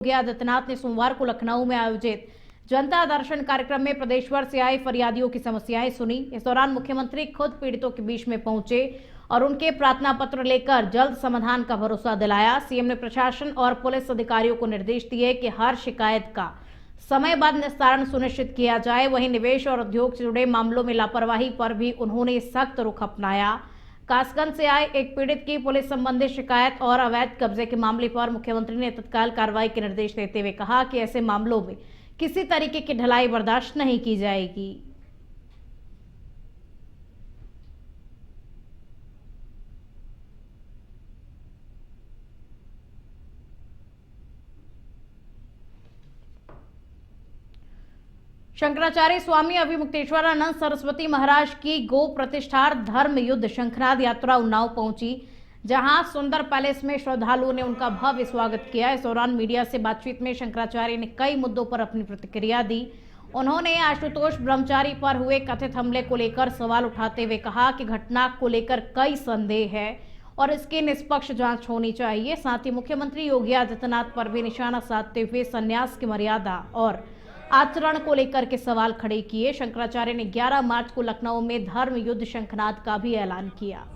योगी आदित्यनाथ ने सोमवार को लखनऊ में आयोजित जनता दर्शन कार्यक्रम में प्रदेश भर से आए फरियादियों की समस्याएं सुनी। इस दौरान मुख्यमंत्री खुद पीड़ितों के बीच में पहुंचे और उनके प्रार्थना पत्र लेकर जल्द समाधान का भरोसा दिलाया। सीएम ने प्रशासन और पुलिस अधिकारियों को निर्देश दिए कि हर शिकायत का समयबद्ध निस्तारण सुनिश्चित किया जाए। वहीं निवेश और उद्योग से जुड़े मामलों में लापरवाही पर भी उन्होंने सख्त रुख अपनाया। कासगंज से आए एक पीड़ित की पुलिस संबंधित शिकायत और अवैध कब्जे के मामले पर मुख्यमंत्री ने तत्काल कार्रवाई के निर्देश देते हुए कहा कि ऐसे मामलों में किसी तरीके की ढिलाई बर्दाश्त नहीं की जाएगी। शंकराचार्य स्वामी अभिमुक्तेश्वरानंद सरस्वती महाराज की गो प्रतिष्ठार्थ धर्म युद्ध शंखनाद यात्रा उन्नाव पहुंची, जहां सुंदर पैलेस में श्रद्धालुओं ने उनका भव्य स्वागत किया। इस दौरान मीडिया से बातचीत में शंकराचार्य ने कई मुद्दों पर अपनी प्रतिक्रिया दी। उन्होंने आशुतोष ब्रह्मचारी पर हुए कथित हमले को लेकर सवाल उठाते हुए कहा कि घटना को लेकर कई संदेह है और इसकी निष्पक्ष जांच होनी चाहिए। साथ ही मुख्यमंत्री योगी आदित्यनाथ पर भी निशाना साधते हुए संन्यास की मर्यादा और आचरण को लेकर के सवाल खड़े किए। शंकराचार्य ने 11 मार्च को लखनऊ में धर्म युद्ध शंखनाद का भी ऐलान किया।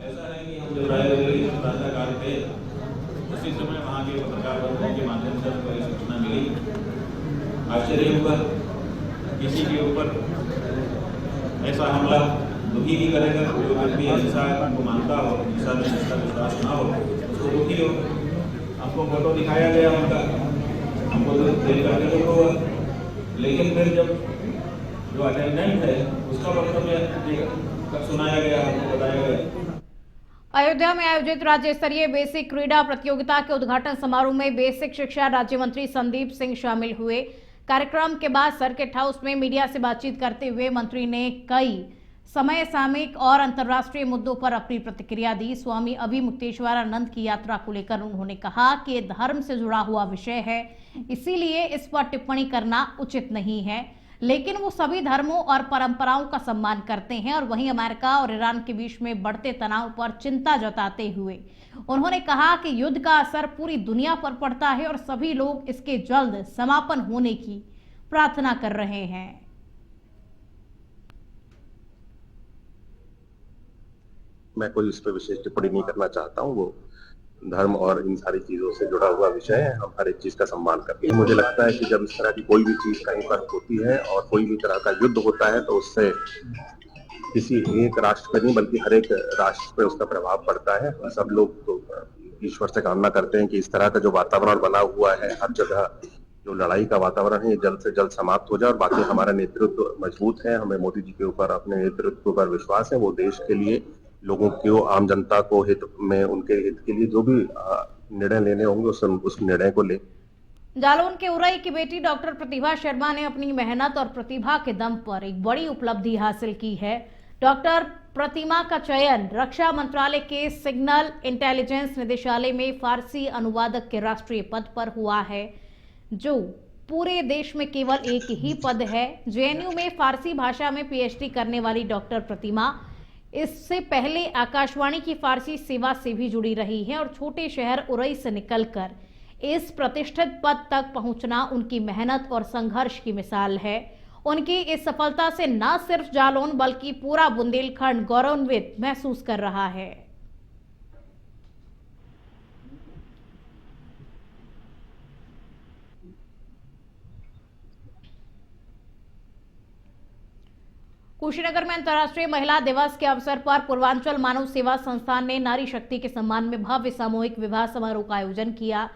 ऐसा है कि हम जब प्रातःकाल थे उसी समय वहाँ के पत्रकार बंधुओं के माध्यम से हमको ये सूचना मिली। आश्चर्य हुआ, किसी के ऊपर ऐसा हमला दुखी भी करेगा जो व्यक्ति हिंसा को मानता हो, हिंसा में जिसका विश्वास ना हो उसको दुखी हो। हमको फोटो दिखाया गया उनका, हमको देख करके दुख हुआ, लेकिन फिर जब जो अटेंडेंट है उसका वक्तव्य सुनाया गया, हमको बताया गया। अयोध्या में आयोजित राज्य स्तरीय बेसिक क्रीड़ा प्रतियोगिता के उद्घाटन समारोह में बेसिक शिक्षा राज्य मंत्री संदीप सिंह शामिल हुए। कार्यक्रम के बाद सर्किट हाउस में मीडिया से बातचीत करते हुए मंत्री ने कई समसामयिक और अंतर्राष्ट्रीय मुद्दों पर अपनी प्रतिक्रिया दी। स्वामी अभिमुक्तेश्वरानंद की यात्रा को लेकर उन्होंने कहा कि ये धर्म से जुड़ा हुआ विषय है, इसीलिए इस पर टिप्पणी करना उचित नहीं है, लेकिन वो सभी धर्मों और परंपराओं का सम्मान करते हैं। और वहीं अमेरिका और ईरान के बीच में बढ़ते तनाव पर चिंता जताते हुए उन्होंने कहा कि युद्ध का असर पूरी दुनिया पर पड़ता है और सभी लोग इसके जल्द समापन होने की प्रार्थना कर रहे हैं। मैं कोई इस पर विशेष टिप्पणी नहीं करना चाहता हूँ। वो धर्म और इन सारी चीजों से जुड़ा हुआ विषय है, हम हर एक चीज का सम्मान करते हैं। मुझे लगता है कि जब इस तरह की कोई भी चीज कहीं पर होती है और कोई भी तरह का युद्ध होता है तो उससे किसी एक राष्ट्र पर नहीं बल्कि हर एक राष्ट्र पे उसका प्रभाव पड़ता है। हम सब लोग तो ईश्वर से कामना करते हैं कि इस तरह का जो वातावरण बना हुआ है हर जगह, जो लड़ाई का वातावरण है, जल्द से जल्द समाप्त हो जाए। और बाकी हमारा नेतृत्व मजबूत है, हमें मोदी जी के ऊपर, अपने नेतृत्व पर विश्वास है। वो देश के लिए, लोगों को, आम जनता को हित में, उनके हित के लिए जो भी निर्णय लेने होंगे उस निर्णय को ले। जालौन के उरई की बेटी डॉक्टर प्रतिभा शर्मा ने अपनी मेहनत और प्रतिभा के दम पर एक बड़ी उपलब्धि हासिल की है। डॉक्टर प्रतिमा का चयन रक्षा मंत्रालय के सिग्नल इंटेलिजेंस निदेशालय में फारसी अनुवादक के राष्ट्रीय पद पर हुआ है, जो पूरे देश में केवल एक ही पद है। जेएनयू में फारसी भाषा में पीएचडी करने वाली डॉक्टर प्रतिमा इससे पहले आकाशवाणी की फारसी सेवा से भी जुड़ी रही है और छोटे शहर उरई से निकलकर इस प्रतिष्ठित पद तक पहुंचना उनकी मेहनत और संघर्ष की मिसाल है। उनकी इस सफलता से न सिर्फ जालौन बल्कि पूरा बुंदेलखंड गौरवान्वित महसूस कर रहा है। कुशीनगर में अंतर्राष्ट्रीय महिला दिवस के अवसर पर पूर्वांचल मानव सेवा संस्थान ने नारी शक्ति के सम्मान में भव्य सामूहिक विवाह समारोह का आयोजन किया।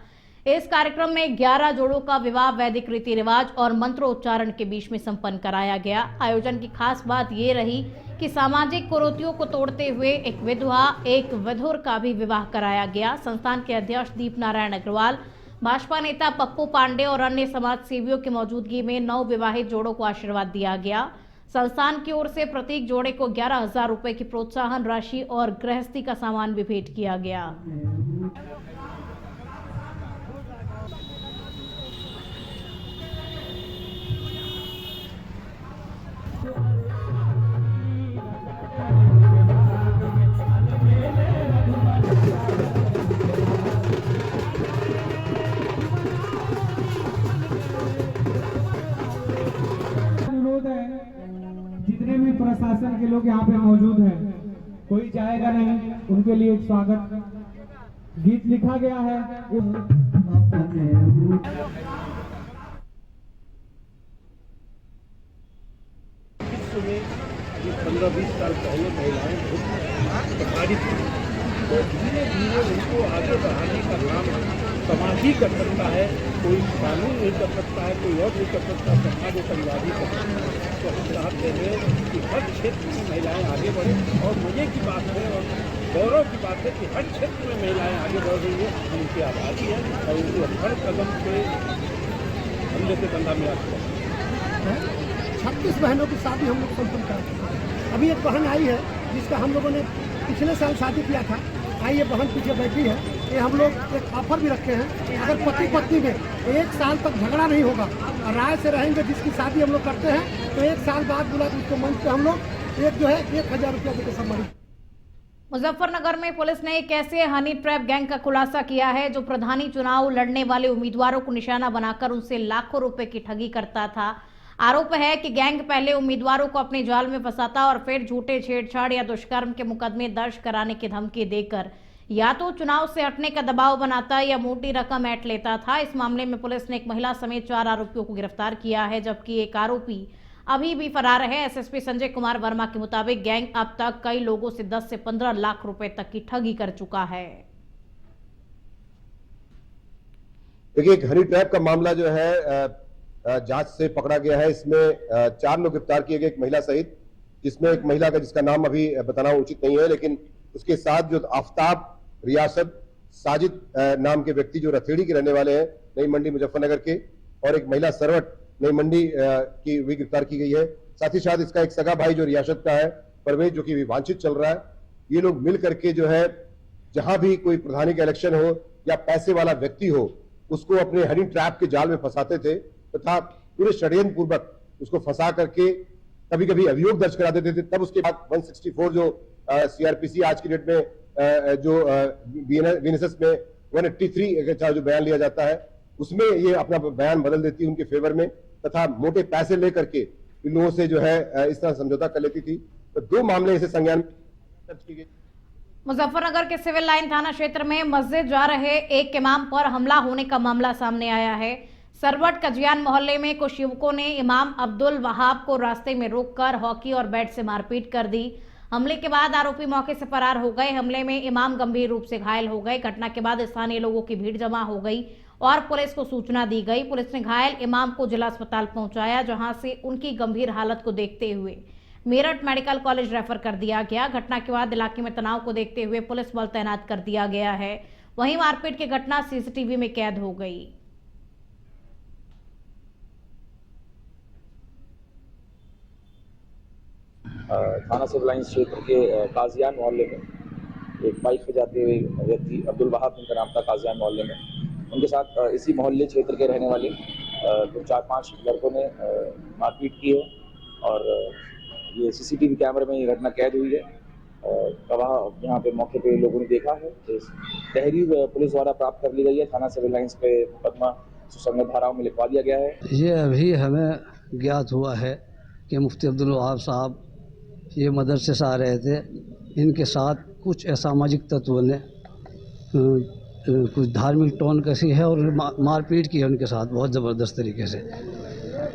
इस कार्यक्रम में 11 जोड़ों का विवाह वैदिक रीति रिवाज और मंत्रोच्चारण के बीच में संपन्न कराया गया। आयोजन की खास बात ये रही कि सामाजिक कुरीतियों को तोड़ते हुए एक विधवा एक विधुर का भी विवाह कराया गया। संस्थान के अध्यक्ष दीप नारायण अग्रवाल, भाजपा नेता पप्पू पांडे और अन्य समाज सेवियों की मौजूदगी में नव विवाहित जोड़ों को आशीर्वाद दिया गया। संस्थान की ओर से प्रत्येक जोड़े को 11,000 रुपए की प्रोत्साहन राशि और गृहस्थी का सामान भी भेंट किया गया। जितने भी प्रशासन के लोग यहाँ पे मौजूद हैं, कोई जाएगा नहीं, उनके लिए एक स्वागत गीत लिखा गया है। 15-20 साल पहले महिलाएं प्रताड़ित थी, तो धीरे धीरे उनको आगे बढ़ाने का काम समाज ही कर सकता है, कोई कानून नहीं कर सकता है, कोई और नहीं कर सकता, समाज और परिवार ही कर सकता है। तो हम चाहते हैं कि हर क्षेत्र में महिलाएं आगे बढ़े और मजे की बात है और गौरव की बात है कि हर क्षेत्र में महिलाएं आगे बढ़ रही है। हम उनकी आज़ादी है और उनको हर कदम पे कंधे से कंधा मिला है। 36 बहनों की शादी हम लोग संपन्न कराते हैं। अभी एक बहन आई है जिसका हम लोगों ने पिछले साल शादी किया था। आई ये बहन पीछे बैठी है। ये हम लोग एक ऑफर भी रखे हैं, अगर पति पत्नी में 1 साल तक झगड़ा नहीं होगा और राय से रहेंगे, जिसकी शादी हम लोग करते हैं, तो 1 साल बाद बुला उसको मंच पे हम लोग एक जो है 1,000 रुपया देकर सम्मानित। मुजफ्फरनगर में पुलिस ने एक ऐसे हनी ट्रैप गैंग का खुलासा किया है जो प्रधानी चुनाव लड़ने वाले उम्मीदवारों को निशाना बनाकर उनसे लाखों रुपए की ठगी करता था। आरोप है कि गैंग पहले उम्मीदवारों को अपने जाल में फंसाता और फिर झूठे छेड़छाड़ या दुष्कर्म के मुकदमे दर्ज कराने की धमकी देकर या तो चुनाव से हटने का दबाव बनाता या मोटी रकम ऐंठ लेता था। इस मामले में पुलिस ने एक महिला समेत 4 आरोपियों को गिरफ्तार किया है, जबकि एक आरोपी अभी भी फरार है। एसएसपी संजय कुमार वर्मा के मुताबिक गैंग अब तक कई लोगों से 10 से 15 लाख रुपए तक की ठगी कर चुका है। देखिए, एक हनी ट्रैप का मामला जो है जांच से पकड़ा गया है। इसमें 4 लोग गिरफ्तार किए गए, एक महिला सहित, जिसमें एक महिला का जिसका नाम अभी बताना उचित नहीं है, लेकिन उसके साथ जो आफ्ताब, रियासत, साजिद नाम के व्यक्ति जो रथेड़ी के रहने वाले हैं, नई मंडी मुजफ्फरनगर के, और एक महिला सरवट नई मंडी की भी गिरफ्तार की गई है। साथ ही साथ इसका एक सगा भाई जो रियासत का है, परवेज, जो कि वांछित चल रहा है। ये लोग मिल करके जो है जहां भी कोई प्रधानी का इलेक्शन हो या पैसे वाला व्यक्ति हो, उसको अपने हनी ट्रैप के जाल में फंसाते थे तथा पूरे षड्यंत्र पूर्वक उसको फंसा करके कभी कभी अभियोग दर्ज करा देते थे। तब उसके बाद 164 जो सीआरपीसी आज की डेट में जो बीएनएसएस में 183 का जो बयान लिया जाता है, उसमें ये अपना बयान बदल देती है उनके फेवर में, तथा मोटे पैसे लेकर के इन लोगों से जो है इस तरह समझौता कर लेती थी। तो 2 मामले इसे संज्ञान दर्ज किए गए। मुजफ्फरनगर के सिविल लाइन थाना क्षेत्र में मस्जिद जा रहे एक इमाम पर हमला होने का मामला सामने आया है। सरवट कजियान मोहल्ले में कुछ युवकों ने इमाम अब्दुल वहाब को रास्ते में रोककर हॉकी और बैट से मारपीट कर दी। हमले के बाद आरोपी मौके से फरार हो गए। हमले में इमाम गंभीर रूप से घायल हो गए। घटना के बाद स्थानीय लोगों की भीड़ जमा हो गई और पुलिस को सूचना दी गई। पुलिस ने घायल इमाम को जिला अस्पताल पहुंचाया, जहां से उनकी गंभीर हालत को देखते हुए मेरठ मेडिकल कॉलेज रेफर कर दिया गया। घटना के बाद इलाके में तनाव को देखते हुए पुलिस बल तैनात कर दिया गया है। वहीं मारपीट की घटना सीसीटीवी में कैद हो गई। थाना सिविल लाइंस क्षेत्र के काजियान मोहल्ले में एक बाइक पे जाते हुए व्यक्ति अब्दुल वहाब जिनका नाम था, काजियान मोहल्ले में, उनके साथ इसी मोहल्ले क्षेत्र के रहने वाले तो 4-5 लड़कों ने मारपीट की है और ये सीसीटीवी कैमरे में ये घटना कैद हुई है। गवाह यहाँ पे मौके पे लोगों ने देखा है। तहरीर पुलिस द्वारा प्राप्त कर ली गई है। थाना सिविल लाइंस पे मुकदमा सुसंगत धाराओं में लिखवा दिया गया है। ये अभी हमें ज्ञात हुआ है कि मुफ्ती अब्दुल वहाब साहब ये मदरसे से आ रहे थे। इनके साथ कुछ असामाजिक तत्वों ने कुछ धार्मिक टोन कसी है और मारपीट की है उनके साथ बहुत ज़बरदस्त तरीके से।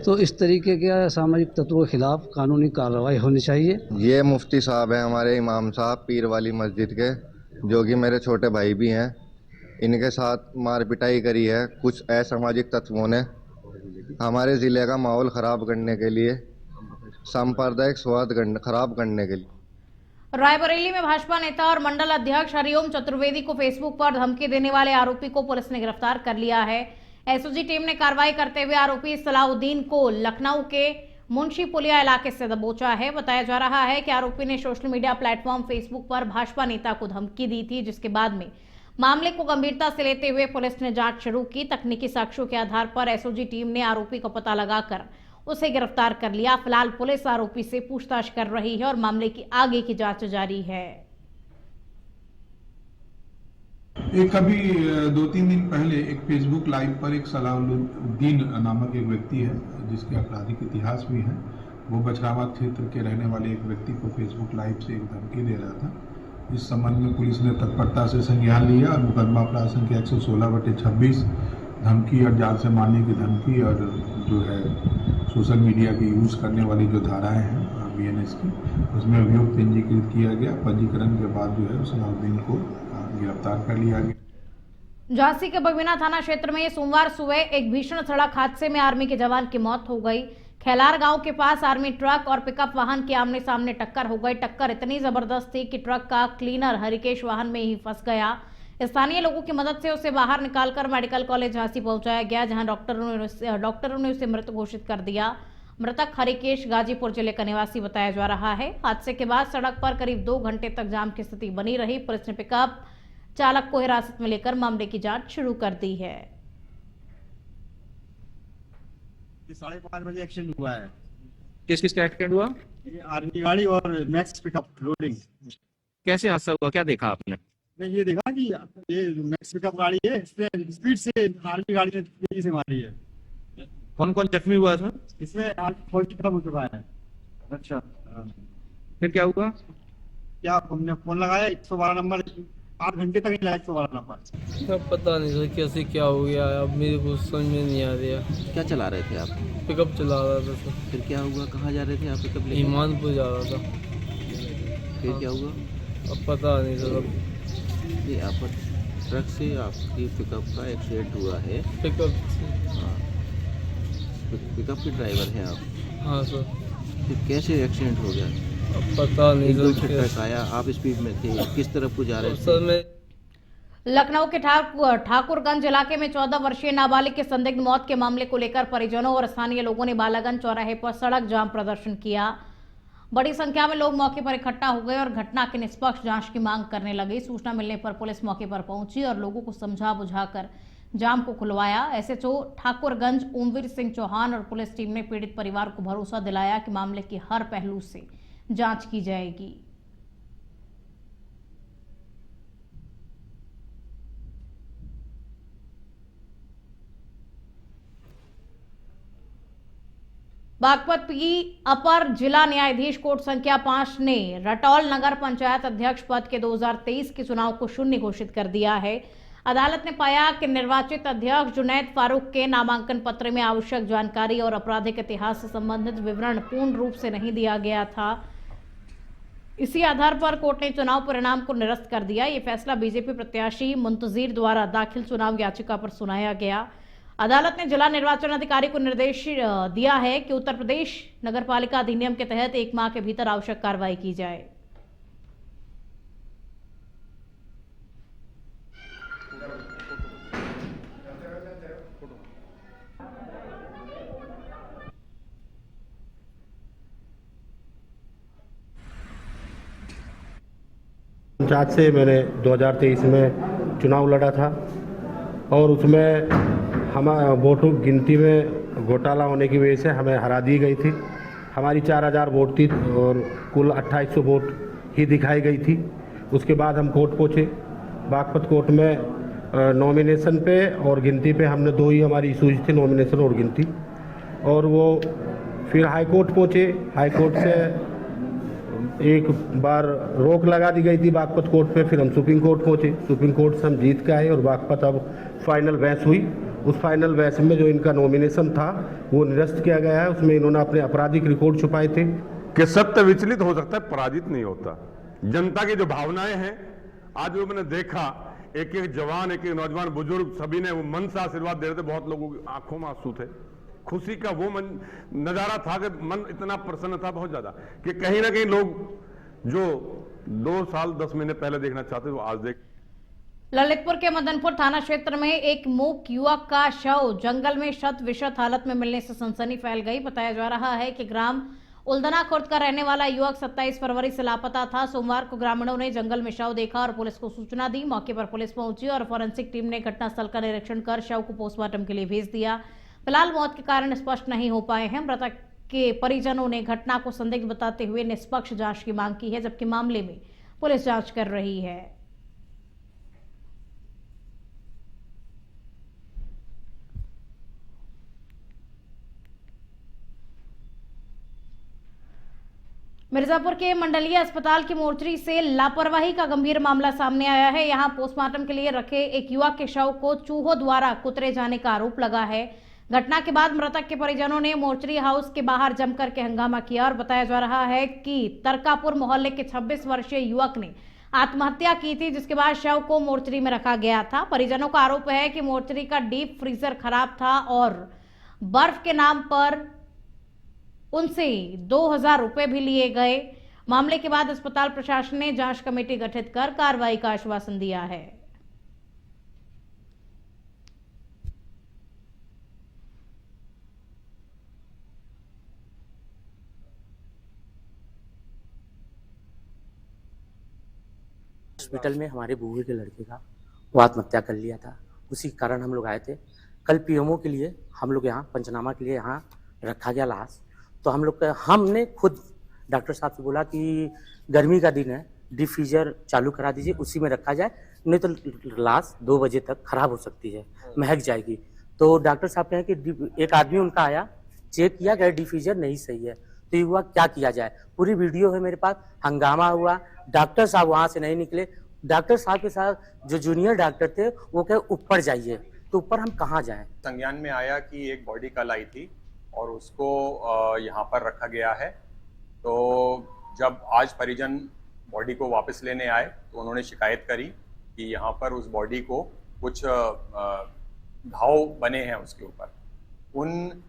तो इस तरीके के असामाजिक तत्वों के खिलाफ कानूनी कार्रवाई होनी चाहिए। ये मुफ्ती साहब हैं, हमारे इमाम साहब पीर वाली मस्जिद के, जो कि मेरे छोटे भाई भी हैं। इनके साथ मार पिटाई करी है कुछ असामाजिक तत्वों ने हमारे ज़िले का माहौल ख़राब करने के लिए, सांप्रदायिक सौहार्द खराब करने के लिए। रायबरेली में भाजपा नेता और मंडल अध्यक्ष हरिओम चतुर्वेदी को फेसबुक पर धमकी देने वाले आरोपी को पुलिस ने गिरफ्तार कर लिया है। एसओजी टीम ने कार्रवाई करते हुए आरोपी सलाउद्दीन को लखनऊ के मुंशी पुलिया इलाके से दबोचा है। बताया जा रहा है कि आरोपी ने सोशल मीडिया प्लेटफॉर्म फेसबुक पर भाजपा नेता को धमकी दी थी, जिसके बाद में मामले को गंभीरता से लेते हुए पुलिस ने जांच शुरू की। तकनीकी साक्ष्यों के आधार पर एसओजी टीम ने आरोपी का पता लगाकर उसे गिरफ्तार कर लिया। फिलहाल पुलिस आरोपी से पूछताछ कर रही है और मामले की आगे की जांच जारी है। एक अभी 2-3 दिन पहले एक फेसबुक लाइव पर एक सलाउद्दीन नामक एक व्यक्ति है जिसके आपराधिक इतिहास भी है। वो बछराबाद क्षेत्र के रहने वाले एक व्यक्ति को फेसबुक लाइव से एक धमकी दे रहा था। इस संबंध में पुलिस ने तत्परता से संज्ञान लिया और मुकदमा अपराध संख्या 116/26 धमकी और जान से मारने की धमकी और जो है सोशल मीडिया की यूज़ करने वाली जो धाराएं हैं BNS की, उसमें अभियोग पंजीकृत किया गया। पंजीकरण के बाद जो है सलाउद्दीन को गिरफ्तार कर लिया गया। झांसी के बगीना थाना क्षेत्र में सोमवार सुबह एक भीषण सड़क हादसे में आर्मी के जवान की मौत हो गई। खेलार गांव के पास आर्मी ट्रक और पिकअप वाहन की आमने सामने टक्कर हो गई। टक्कर इतनी जबरदस्त थी कि ट्रक का क्लीनर हरिकेश वाहन में ही फंस गया। स्थानीय लोगों की मदद से उसे बाहर निकालकर मेडिकल कॉलेज झांसी पहुंचाया गया, जहां डॉक्टरों ने उसे मृत घोषित कर दिया। मृतक हरिकेश गाजीपुर जिले का निवासी बताया जा रहा है। हादसे के बाद सड़क पर करीब 2 घंटे तक जाम की स्थिति बनी रही। पुलिस ने पिकअप चालक को हिरासत में लेकर मामले की जांच शुरू कर दी है। 5:30 बजे एक्सीडेंट हुआ है। किस किस का एक्सीडेंट हुआ? ये आर्मी गाड़ी और मैक्स पिकअप लोडिंग। कैसे हादसा हुआ, क्या देखा आपने? मैं ये देखा कि ये मैक्स पिकअप गाड़ी है, इसने स्पीड से आर्मी गाड़ी ने तेजी से मारी है। कौन कौन जख्मी हुआ इसमें? इसमें हॉस्पिटल हो चुका है। अच्छा, फिर क्या हुआ? क्या हमने फोन लगाया 112 नंबर, 8 घंटे तक नहीं लगा 112 नंबर। अब पता नहीं सर कैसे क्या हो गया, अब मेरे को समझ में नहीं आ रहा। क्या चला रहे थे आप? पिकअप चला रहा था सर। फिर क्या हुआ, कहाँ जा रहे थे आप पिकअप लेकर? ईमानपुर जा रहा था। फिर क्या हुआ? अब पता नहीं सर। ये आप ट्रक से आपकी पिकअप का एक्सीडेंट हुआ है? पिकअप हाँ, पिकअप के ड्राइवर हैं आप? हाँ सर। फिर कैसे एक्सीडेंट हो गया? अब पता नहीं सर। ट्रक आया, आप स्पीड में थे, किस तरफ को जा रहे थे? सर मैं लखनऊ के ठाकुरगंज इलाके में 14 वर्षीय नाबालिग की संदिग्ध मौत के मामले को लेकर परिजनों और स्थानीय लोगों ने बालागंज चौराहे पर सड़क जाम प्रदर्शन किया। बड़ी संख्या में लोग मौके पर इकट्ठा हो गए और घटना की निष्पक्ष जांच की मांग करने लगे। सूचना मिलने पर पुलिस मौके पर पहुंची और लोगों को समझा बुझाकर जाम को खुलवाया। एसएचओ ठाकुरगंज ओमवीर सिंह चौहान और पुलिस टीम ने पीड़ित परिवार को भरोसा दिलाया कि मामले के हर पहलू से जांच की जाएगी। बागपत की अपर जिला न्यायाधीश कोर्ट संख्या 5 ने रटौल नगर पंचायत अध्यक्ष पद के 2023 के चुनाव को शून्य घोषित कर दिया है। अदालत ने पाया कि निर्वाचित अध्यक्ष जुनैद फारूक के नामांकन पत्र में आवश्यक जानकारी और आपराधिक इतिहास से संबंधित विवरण पूर्ण रूप से नहीं दिया गया था। इसी आधार पर कोर्ट ने चुनाव परिणाम को निरस्त कर दिया। ये फैसला बीजेपी प्रत्याशी मुंतजीर द्वारा दाखिल चुनाव याचिका पर सुनाया गया। अदालत ने जिला निर्वाचन अधिकारी को निर्देश दिया है कि उत्तर प्रदेश नगरपालिका अधिनियम के तहत 1 माह के भीतर आवश्यक कार्रवाई की जाए। पंचायत से मैंने 2023 में चुनाव लड़ा था और उसमें हमारा वोटों की गिनती में घोटाला होने की वजह से हमें हरा दी गई थी। हमारी 4000 वोट थी और कुल 2800 वोट ही दिखाई गई थी। उसके बाद हम कोर्ट पहुँचे। बागपत कोर्ट में नॉमिनेशन पे और गिनती पे हमने 2 ही हमारी इशूज थी, नॉमिनेशन और गिनती। और वो फिर हाई कोर्ट पहुँचे। हाई कोर्ट से एक बार रोक लगा दी गई थी बागपत कोर्ट पे। फिर हम सुप्रीम कोर्ट पहुँचे। सुप्रीम कोर्ट से हम जीत के आए और बागपत अब फाइनल बहस हुई। उस फाइनल बहस में जो इनका नॉमिनेशन था वो निरस्त किया गया है। उसमें इन्होंने अपने आपराधिक रिकॉर्ड छुपाए थे। कि सत्य विचलित हो सकता है, पराजित नहीं होता। जनता की जो भावनाएं हैं, आज जो मैंने देखा एक एक जवान, एक एक नौजवान, बुजुर्ग, सभी ने वो मन से आशीर्वाद दे रहे थे। बहुत लोगों की आंखों में आंसू थे, खुशी का वो नजारा था कि मन इतना प्रसन्न था बहुत ज्यादा कि कहीं ना कहीं लोग जो 2 साल 10 महीने पहले देखना चाहते वो आज देख। ललितपुर के मदनपुर थाना क्षेत्र में एक मूक युवक का शव जंगल में शत विशत हालत में मिलने से सनसनी फैल गई। बताया जा रहा है कि ग्राम उल्दना खुर्द का रहने वाला युवक 27 फरवरी से लापता था। सोमवार को ग्रामीणों ने जंगल में शव देखा और पुलिस को सूचना दी। मौके पर पुलिस पहुंची और फॉरेंसिक टीम ने घटनास्थल का निरीक्षण कर शव को पोस्टमार्टम के लिए भेज दिया। फिलहाल मौत के कारण स्पष्ट नहीं हो पाए हैं। मृतक के परिजनों ने घटना को संदिग्ध बताते हुए निष्पक्ष जांच की मांग की है, जबकि मामले में पुलिस जांच कर रही है। मिर्जापुर के मंडलीय अस्पताल की मोर्चरी से लापरवाही का गंभीर मामला सामने आया है। यहां पोस्टमार्टम के लिए रखे एक युवक के शव को चूहों द्वारा कुतरे जाने का आरोप लगा है। घटना के बाद मृतक के परिजनों ने मोर्चरी हाउस के बाहर जमकर के हंगामा किया और बताया जा रहा है कि तरकापुर मोहल्ले के 26 वर्षीय युवक ने आत्महत्या की थी, जिसके बाद शव को मोर्चरी में रखा गया था। परिजनों का आरोप है कि मोर्चरी का डीप फ्रीजर खराब था और बर्फ के नाम पर उनसे 2000 रुपए भी लिए गए। मामले के बाद अस्पताल प्रशासन ने जांच कमेटी गठित कर कार्रवाई का आश्वासन दिया है। हॉस्पिटल में हमारे बुआ के लड़के का वो आत्महत्या कर लिया था, उसी कारण हम लोग आए थे। कल पीएमओ के लिए हम लोग यहाँ पंचनामा के लिए यहाँ रखा गया लाश। तो हम लोग हमने खुद डॉक्टर साहब से बोला कि गर्मी का दिन है, डिफ्यूजर चालू करा दीजिए, उसी में रखा जाए, नहीं तो लाश 2 बजे तक खराब हो सकती है, महक जाएगी। तो डॉक्टर साहब कहें कि एक आदमी उनका आया, चेक किया गया डिफ्यूजर नहीं सही है, तो ये हुआ क्या किया जाए। पूरी वीडियो है मेरे पास, हंगामा हुआ, डॉक्टर साहब वहां से नहीं निकले। डॉक्टर साहब के साथ जो जूनियर डॉक्टर थे वो कहे ऊपर जाइए, तो ऊपर हम कहाँ जाएं। संज्ञान में आया कि एक बॉडी कल आई थी और उसको यहाँ पर रखा गया है। तो जब आज परिजन बॉडी को वापस लेने आए तो उन्होंने शिकायत करी कि यहाँ पर उस बॉडी को कुछ घाव बने हैं उसके ऊपर। उन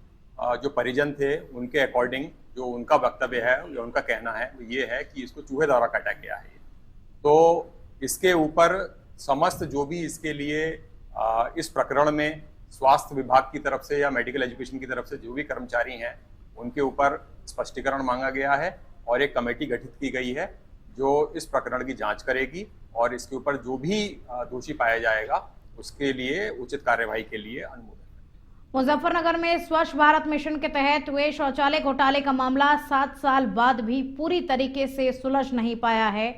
जो परिजन थे उनके अकॉर्डिंग जो उनका वक्तव्य है या उनका कहना है वो ये है कि इसको चूहे द्वारा काटा गया है। तो इसके ऊपर समस्त जो भी इसके लिए इस प्रकरण में स्वास्थ्य विभाग की तरफ से या मेडिकल एजुकेशन की तरफ से जो भी कर्मचारी हैं उनके ऊपर स्पष्टीकरण मांगा गया है और एक कमेटी गठित की गई है जो इस प्रकरण की जांच करेगी और इसके ऊपर जो भी दोषी पाया जाएगा उसके लिए उचित कार्यवाही के लिए अनुमोदन। मुजफ्फरनगर में स्वच्छ भारत मिशन के तहत हुए शौचालय घोटाले का मामला 7 साल बाद भी पूरी तरीके से सुलझ नहीं पाया है।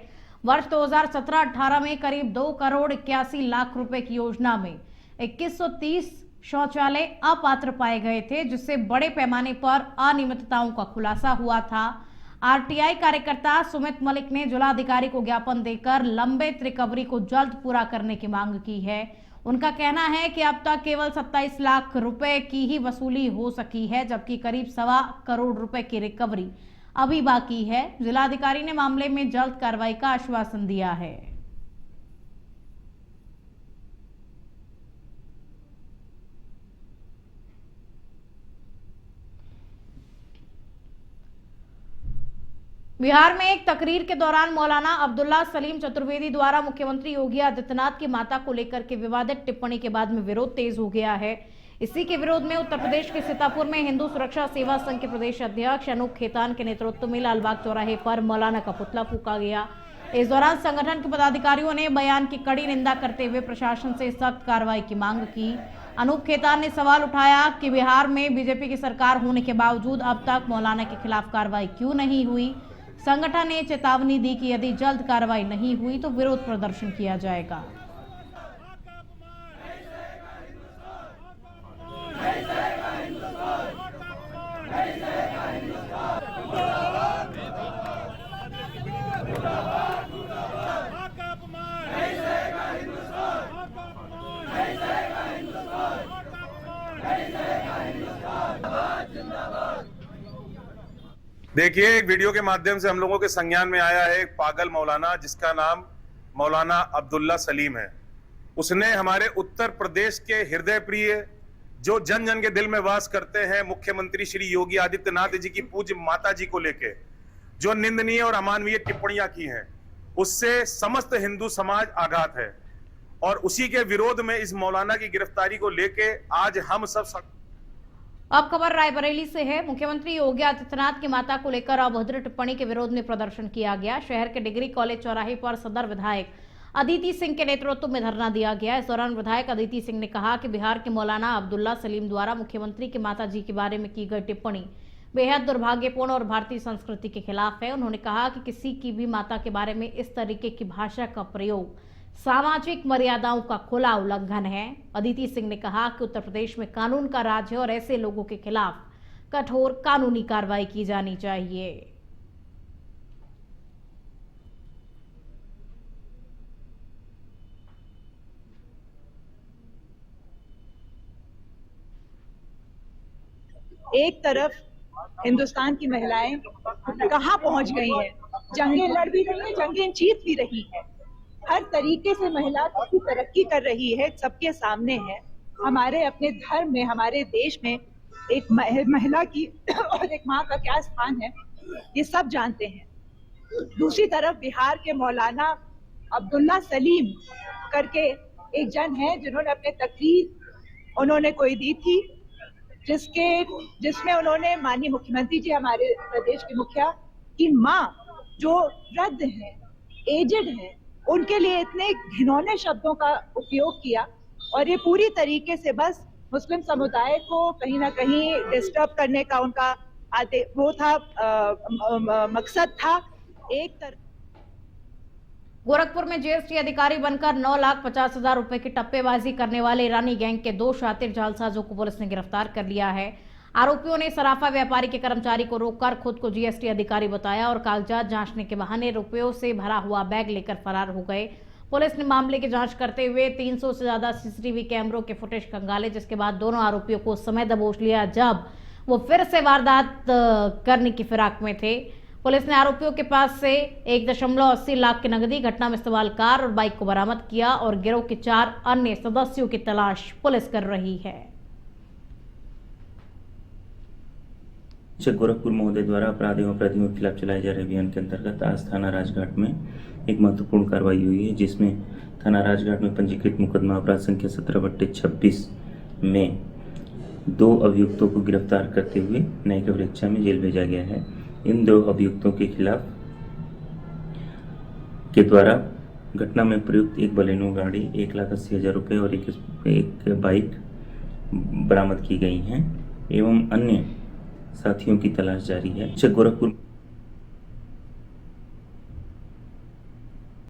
वर्ष 2017-18 में करीब 2 करोड़ 81 लाख रुपए की योजना में 2130 शौचालय अपात्र पाए गए थे, जिससे बड़े पैमाने पर अनियमितताओं का खुलासा हुआ था। आरटीआई कार्यकर्ता सुमित मलिक ने जिलाधिकारी को ज्ञापन देकर लंबित रिकवरी को जल्द पूरा करने की मांग की है। उनका कहना है कि अब तक केवल 27 लाख रुपए की ही वसूली हो सकी है, जबकि करीब 1.25 करोड़ रुपए की रिकवरी अभी बाकी है। जिलाधिकारी ने मामले में जल्द कार्रवाई का आश्वासन दिया है। बिहार में एक तकरीर के दौरान मौलाना अब्दुल्ला सलीम चतुर्वेदी द्वारा मुख्यमंत्री योगी आदित्यनाथ की माता को लेकर के विवादित टिप्पणी के बाद में विरोध तेज हो गया है। इसी के विरोध में उत्तर प्रदेश के सीतापुर में हिंदू सुरक्षा सेवा संघ के प्रदेश अध्यक्ष अनूप खेतान के नेतृत्व में लालबाग चौराहे पर मौलाना का पुतला फूंका गया। इस दौरान संगठन के पदाधिकारियों ने बयान की कड़ी निंदा करते हुए प्रशासन से सख्त कार्रवाई की मांग की। अनूप खेतान ने सवाल उठाया कि बिहार में बीजेपी की सरकार होने के बावजूद अब तक मौलाना के खिलाफ कार्रवाई क्यों नहीं हुई। संगठन ने चेतावनी दी कि यदि जल्द कार्रवाई नहीं हुई तो विरोध प्रदर्शन किया जाएगा। देखिए, एक वीडियो के माध्यम से हम लोगों के संज्ञान में आया है एक पागल मौलाना जिसका नाम मौलाना अब्दुल्ला सलीम है। उसने हमारे उत्तर प्रदेश के हृदय प्रिय, जो जन जन के दिल में वास करते हैं, मुख्यमंत्री श्री योगी आदित्यनाथ जी की पूज्य माता जी को लेके जो निंदनीय और अमानवीय टिप्पणियां की हैं, उससे समस्त हिंदू समाज आघात है और उसी के विरोध में इस मौलाना की गिरफ्तारी को लेके आज हम सब। अब खबर रायबरेली से है। मुख्यमंत्री योगी आदित्यनाथ की माता को लेकर अभद्र टिप्पणी के विरोध में प्रदर्शन किया गया। शहर के डिग्री कॉलेज चौराहे पर सदर विधायक अदिति सिंह के नेतृत्व में धरना दिया गया। इस दौरान विधायक अदिति सिंह ने कहा कि बिहार के मौलाना अब्दुल्ला सलीम द्वारा मुख्यमंत्री की माता जी के बारे में की गई टिप्पणी बेहद दुर्भाग्यपूर्ण और भारतीय संस्कृति के खिलाफ है। उन्होंने कहा कि किसी की भी माता के बारे में इस तरीके की भाषा का प्रयोग सामाजिक मर्यादाओं का खुला उल्लंघन है। अदिति सिंह ने कहा कि उत्तर प्रदेश में कानून का राज है और ऐसे लोगों के खिलाफ कठोर कानूनी कार्रवाई की जानी चाहिए। एक तरफ हिंदुस्तान की महिलाएं कहां पहुंच गई हैं, जंगें लड़ भी रही हैं, जंगें जीत भी रही हैं, हर तरीके से महिला काफी तरक्की कर रही है, सबके सामने है। हमारे अपने धर्म में, हमारे देश में एक महिला की और एक माँ का क्या स्थान है, ये सब जानते हैं। दूसरी तरफ बिहार के मौलाना अब्दुल्ला सलीम करके एक जन है, जिन्होंने अपने तकरीर उन्होंने कोई दी थी, जिसमें उन्होंने माननीय मुख्यमंत्री जी, हमारे प्रदेश के मुखिया की माँ जो वृद्ध है, एजेड है, उनके लिए इतने घिनौने शब्दों का उपयोग किया और ये पूरी तरीके से बस मुस्लिम समुदाय को कहीं ना कहीं डिस्टर्ब करने का उनका वो था, मकसद था। एक तरह गोरखपुर में जीएसटी अधिकारी बनकर 9,50,000 रुपए की टप्पेबाजी करने वाले ईरानी गैंग के 2 शातिर जालसाजों को पुलिस ने गिरफ्तार कर लिया है। आरोपियों ने सराफा व्यापारी के कर्मचारी को रोककर खुद को जीएसटी अधिकारी बताया और कागजात जांचने के बहाने रुपयों से भरा हुआ बैग लेकर फरार हो गए। पुलिस ने मामले की जांच करते हुए 300 से ज्यादा सीसीटीवी कैमरों के फुटेज खंगाले, जिसके बाद दोनों आरोपियों को उस समय दबोच लिया जब वो फिर से वारदात करने की फिराक में थे। पुलिस ने आरोपियों के पास से 1.80 लाख की नकदी, घटना में इस्तेमाल कार और बाइक को बरामद किया और गिरोह के 4 अन्य सदस्यों की तलाश पुलिस कर रही है। गोरखपुर महोदय द्वारा अपराधियों और अपराधियों के खिलाफ चलाए जा रहे अभियान के अंतर्गत आज थाना राजघाट में एक महत्वपूर्ण कार्रवाई हुई है, जिसमें थाना राजघाट में पंजीकृत मुकदमा अपराध संख्या 17/26 में 2 अभियुक्तों को गिरफ्तार करते हुए न्यायिक परीक्षा में जेल भेजा गया है। इन 2 अभियुक्तों के खिलाफ के द्वारा घटना में प्रयुक्त एक बलेनो गाड़ी, 1,80,000 रुपये और एक बाइक बरामद की गई हैं एवं अन्य साथियों की तलाश जारी है। गोरखपुर